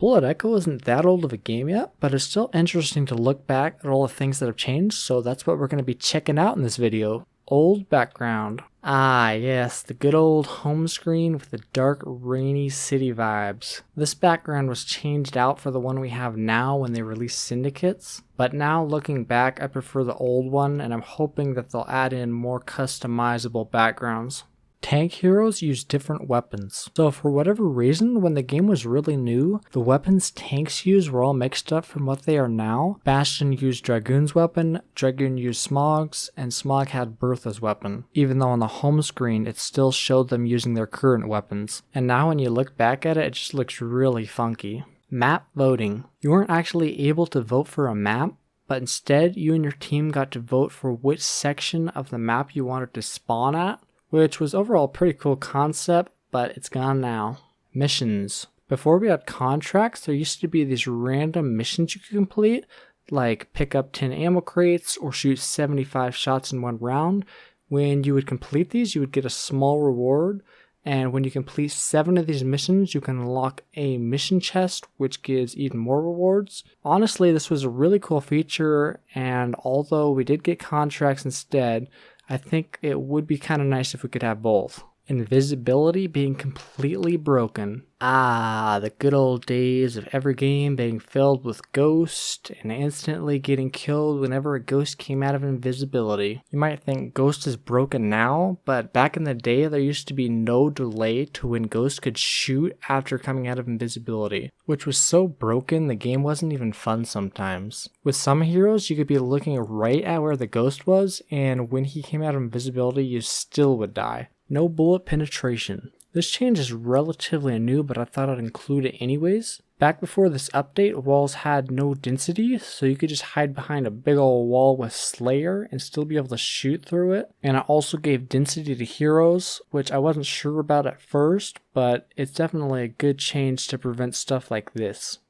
Bullet Echo isn't that old of a game yet, but it's still interesting to look back at all the things that have changed, so that's what we're going to be checking out in this video. Old background. Ah yes, the good old home screen with the dark, rainy city vibes. This background was changed out for the one we have now when they released syndicates, but now looking back I prefer the old one, and I'm hoping that they'll add in more customizable backgrounds. Tank heroes use different weapons. So for whatever reason, when the game was really new, the weapons tanks used were all mixed up from what they are now. Bastion used Dragoon's weapon, Dragoon used Smog's, and Smog had Bertha's weapon. Even though on the home screen, it still showed them using their current weapons. And now when you look back at it, it just looks really funky. Map voting. You weren't actually able to vote for a map, but instead you and your team got to vote for which section of the map you wanted to spawn at, which was overall a pretty cool concept, but it's gone now. Missions. Before we had contracts, there used to be these random missions you could complete, like pick up 10 ammo crates or shoot 75 shots in one round. When you would complete these, you would get a small reward, and when you complete 7 of these missions, you can unlock a mission chest, which gives even more rewards. Honestly, this was a really cool feature, and although we did get contracts instead, I think it would be kind of nice if we could have both. Invisibility being completely broken. Ah, the good old days of every game being filled with ghost and instantly getting killed whenever a ghost came out of invisibility. You might think ghost is broken now, but back in the day there used to be no delay to when ghost could shoot after coming out of invisibility, which was so broken the game wasn't even fun sometimes. With some heroes you could be looking right at where the ghost was, and when he came out of invisibility you still would die. No bullet penetration. This change is relatively new, but I thought I'd include it anyways. Back before this update, walls had no density, so you could just hide behind a big old wall with Slayer and still be able to shoot through it. And it also gave density to heroes, which I wasn't sure about at first, but it's definitely a good change to prevent stuff like this.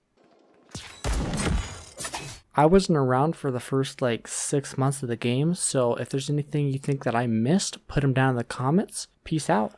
I wasn't around for the first 6 months of the game, so if there's anything you think that I missed, put them down in the comments. Peace out.